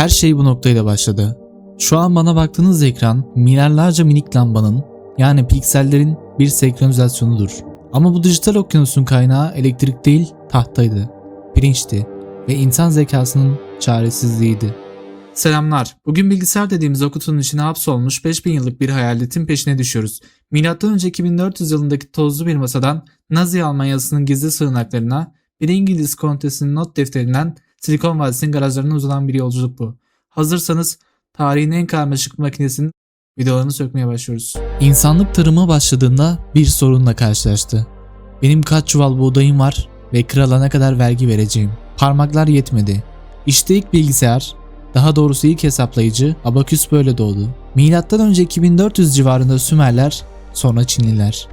Her şey bu noktayla başladı. Şu an bana baktığınız ekran milyarlarca minik lambanın yani piksellerin bir senkronizasyonudur. Ama bu dijital okyanusun kaynağı elektrik değil tahtaydı, pirinçti ve insan zekasının çaresizliğiydi. Selamlar. Bugün bilgisayar dediğimiz o kutunun içine hapsolmuş 5000 yıllık bir hayaletin peşine düşüyoruz. M.Ö. 2400 yılındaki tozlu bir masadan Nazi Almanyası'nın gizli sığınaklarına, bir İngiliz kontesinin not defterinden Silikon Vadisi'nin garajlarına uzanan bir yolculuk bu. Hazırsanız tarihin en karmaşık makinesinin videolarını sökmeye başlıyoruz. İnsanlık tarıma başladığında bir sorunla karşılaştı. Benim kaç çuval buğdayım var ve krala ne kadar vergi vereceğim? Parmaklar yetmedi. İşte ilk bilgisayar, daha doğrusu ilk hesaplayıcı Abaküs böyle doğdu. M.Ö. 2400 civarında Sümerler, sonra Çinliler.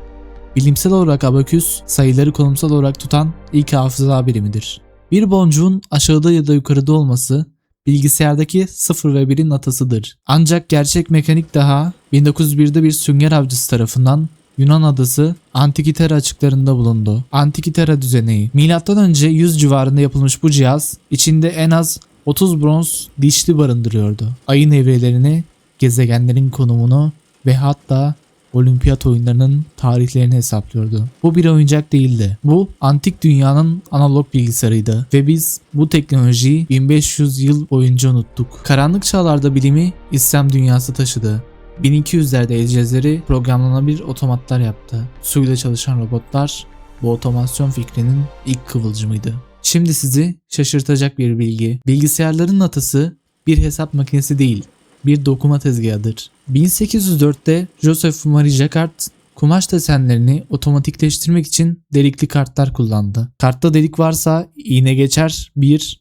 Bilimsel olarak Abaküs, sayıları konumsal olarak tutan ilk hafıza birimidir. Bir boncuğun aşağıda ya da yukarıda olması bilgisayardaki 0 ve 1'in atasıdır. Ancak gerçek mekanik daha 1901'de bir sünger avcısı tarafından Yunan adası Antikitera açıklarında bulundu. Antikitera düzeneği. M.Ö. 100 civarında yapılmış bu cihaz içinde en az 30 bronz dişli barındırıyordu. Ayın evrelerini, gezegenlerin konumunu ve hatta olimpiyat oyunlarının tarihlerini hesaplıyordu. Bu bir oyuncak değildi. Bu antik dünyanın analog bilgisayarıydı ve biz bu teknolojiyi 1500 yıl boyunca unuttuk. Karanlık çağlarda bilimi İslam dünyası taşıdı. 1200'lerde El Cezeri programlanabilir otomatlar yaptı. Suyla çalışan robotlar bu otomasyon fikrinin ilk kıvılcımıydı. Şimdi sizi şaşırtacak bir bilgi. Bilgisayarların atası bir hesap makinesi değil, bir dokuma tezgahıdır. 1804'te Joseph Marie Jacquard kumaş desenlerini otomatikleştirmek için delikli kartlar kullandı. Kartta delik varsa iğne geçer 1,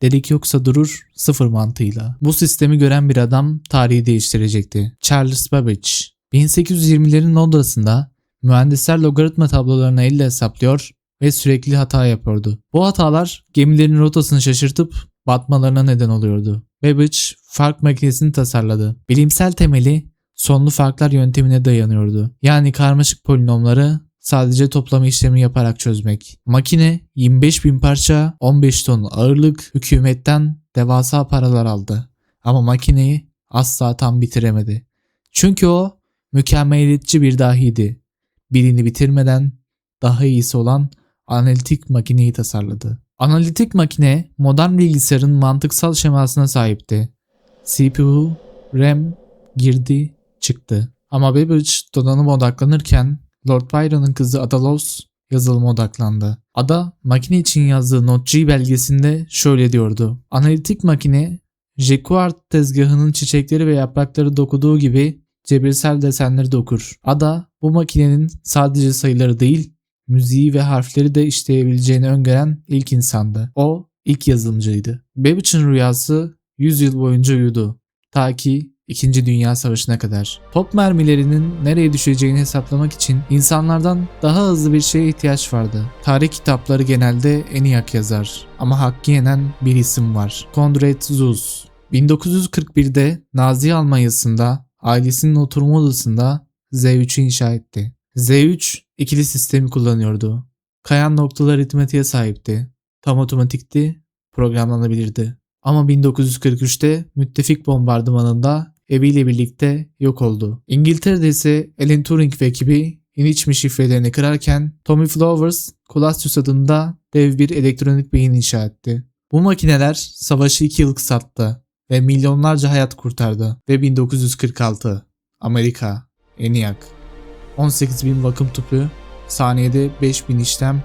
delik yoksa durur 0 mantığıyla. Bu sistemi gören bir adam tarihi değiştirecekti. Charles Babbage. 1820'lerin Londra'sında mühendisler logaritma tablolarını elle hesaplıyor ve sürekli hata yapıyordu. Bu hatalar gemilerin rotasını şaşırtıp batmalarına neden oluyordu. Babbage fark makinesini tasarladı. Bilimsel temeli sonlu farklar yöntemine dayanıyordu. Yani karmaşık polinomları sadece toplama işlemi yaparak çözmek. Makine 25.000 parça, 15 ton ağırlık, hükümetten devasa paralar aldı. Ama makineyi asla tam bitiremedi. Çünkü o mükemmeliyetçi bir dahiydi. Birini bitirmeden daha iyisi olan analitik makineyi tasarladı. Analitik makine modern bilgisayarın mantıksal şemasına sahipti. CPU, RAM, girdi, çıktı. Ama Babbage donanıma odaklanırken Lord Byron'un kızı Ada Lovelace yazılıma odaklandı. Ada, makine için yazdığı Not.G belgesinde şöyle diyordu. Analitik makine, Jacquard tezgahının çiçekleri ve yaprakları dokuduğu gibi cebirsel desenleri dokur. Ada, bu makinenin sadece sayıları değil, müziği ve harfleri de işleyebileceğini öngören ilk insandı. O ilk yazılımcıydı. Babbage'in rüyası 100 yıl boyunca uyudu. Ta ki 2. Dünya Savaşı'na kadar. Top mermilerinin nereye düşeceğini hesaplamak için insanlardan daha hızlı bir şeye ihtiyaç vardı. Tarih kitapları genelde ENIAC yazar. Ama hakkı yenen bir isim var. Konrad Zuse. 1941'de Nazi Almanyası'nda ailesinin oturma odasında Z3'ü inşa etti. Z3 ikili sistemi kullanıyordu. Kayan noktalar aritmetiğe sahipti. Tam otomatikti, programlanabilirdi. Ama 1943'te müttefik bombardımanında eviyle birlikte yok oldu. İngiltere'de ise Alan Turing ve ekibi Enigma şifrelerini kırarken Tommy Flowers, Colossus adında dev bir elektronik beyin inşa etti. Bu makineler savaşı 2 yıl kısalttı ve milyonlarca hayat kurtardı. Ve 1946 Amerika, ENIAC. 18.000 vakum tüpü, saniyede 5.000 işlem,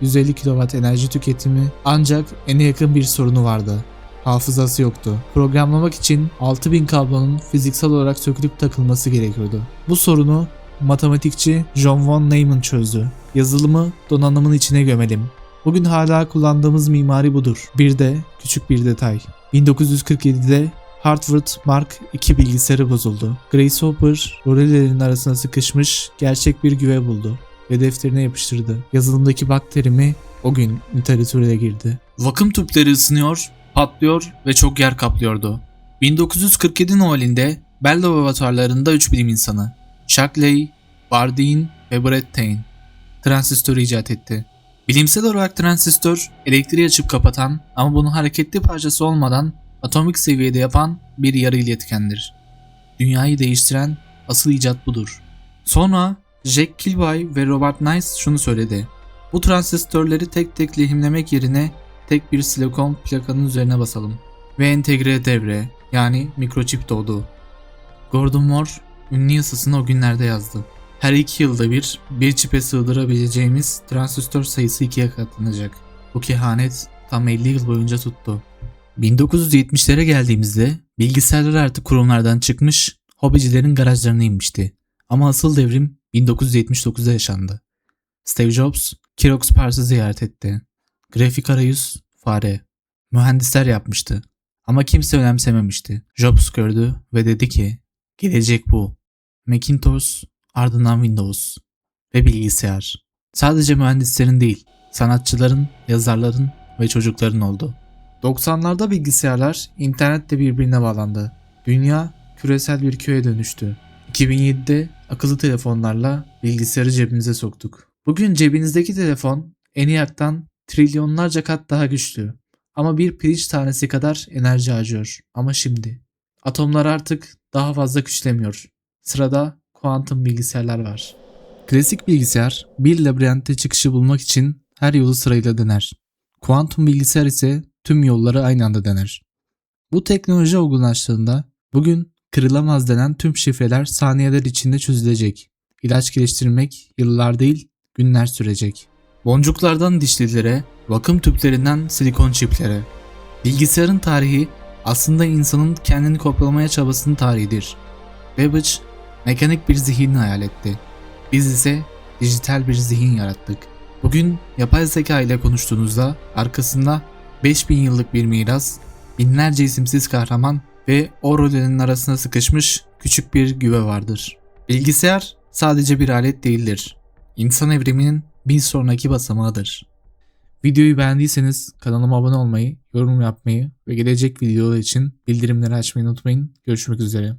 150 kW enerji tüketimi, ancak ENIAC'ın bir sorunu vardı. Hafızası yoktu. Programlamak için 6000 kablonun fiziksel olarak sökülüp takılması gerekiyordu. Bu sorunu matematikçi John von Neumann çözdü. Yazılımı donanımın içine gömelim. Bugün hala kullandığımız mimari budur. Bir de küçük bir detay. 1947'de Harvard Mark II bilgisayarı bozuldu. Grace Hopper, rölelerin arasına sıkışmış gerçek bir güve buldu ve defterine yapıştırdı. Yazılımdaki bug terimi o gün literatüre girdi. Vakum tüpleri ısınıyor, patlıyor ve çok yer kaplıyordu. 1947 Noel'inde Bell laboratuvarlarında 3 bilim insanı Shockley, Bardeen ve Bradtain transistörü icat etti. Bilimsel olarak transistör elektriği açıp kapatan ama bunun hareketli parçası olmadan atomik seviyede yapan bir yarı iletkendir. Dünyayı değiştiren asıl icat budur. Sonra Jack Kilby ve Robert Nice şunu söyledi. Bu transistörleri tek tek lehimlemek yerine tek bir silikon plakanın üzerine basalım. Ve entegre devre yani mikroçip doğdu. Gordon Moore ünlü yazısını o günlerde yazdı. Her 2 yılda bir çipe sığdırabileceğimiz transistör sayısı 2'ye katlanacak. Bu kehanet tam 50 yıl boyunca tuttu. 1970'lere geldiğimizde bilgisayarlar artık kurumlardan çıkmış, hobicilerin garajlarına inmişti. Ama asıl devrim 1979'da yaşandı. Steve Jobs, Xerox Pars'ı ziyaret etti. Grafik arayüz, fare. Mühendisler yapmıştı. Ama kimse önemsememişti. Jobs gördü ve dedi ki, gelecek bu. Macintosh, ardından Windows ve bilgisayar. Sadece mühendislerin değil, sanatçıların, yazarların ve çocukların oldu. 90'larda bilgisayarlar internetle birbirine bağlandı. Dünya küresel bir köye dönüştü. 2007'de akıllı telefonlarla bilgisayarı cebimize soktuk. Bugün cebinizdeki telefon ENIAC'tan trilyonlarca kat daha güçlü. Ama bir pirinç tanesi kadar enerji harcıyor. Ama şimdi atomlar artık daha fazla güçlemiyor. Sırada kuantum bilgisayarlar var. Klasik bilgisayar bir labirentte çıkışı bulmak için her yolu sırayla dener. Kuantum bilgisayar ise tüm yolları aynı anda dener. Bu teknoloji olgunlaştığında bugün kırılamaz denen tüm şifreler saniyeler içinde çözülecek. İlaç geliştirmek yıllar değil günler sürecek. Boncuklardan dişlilere, vakum tüplerinden silikon çiplere. Bilgisayarın tarihi aslında insanın kendini kopyalamaya çabasının tarihidir. Babbage mekanik bir zihin hayal etti. Biz ise dijital bir zihin yarattık. Bugün yapay zeka ile konuştuğunuzda arkasında 5000 yıllık bir miras, binlerce isimsiz kahraman ve o rollerin arasına sıkışmış küçük bir güve vardır. Bilgisayar sadece bir alet değildir. İnsan evriminin bir sonraki basamağıdır. Videoyu beğendiyseniz kanalıma abone olmayı, yorum yapmayı ve gelecek videolar için bildirimleri açmayı unutmayın. Görüşmek üzere.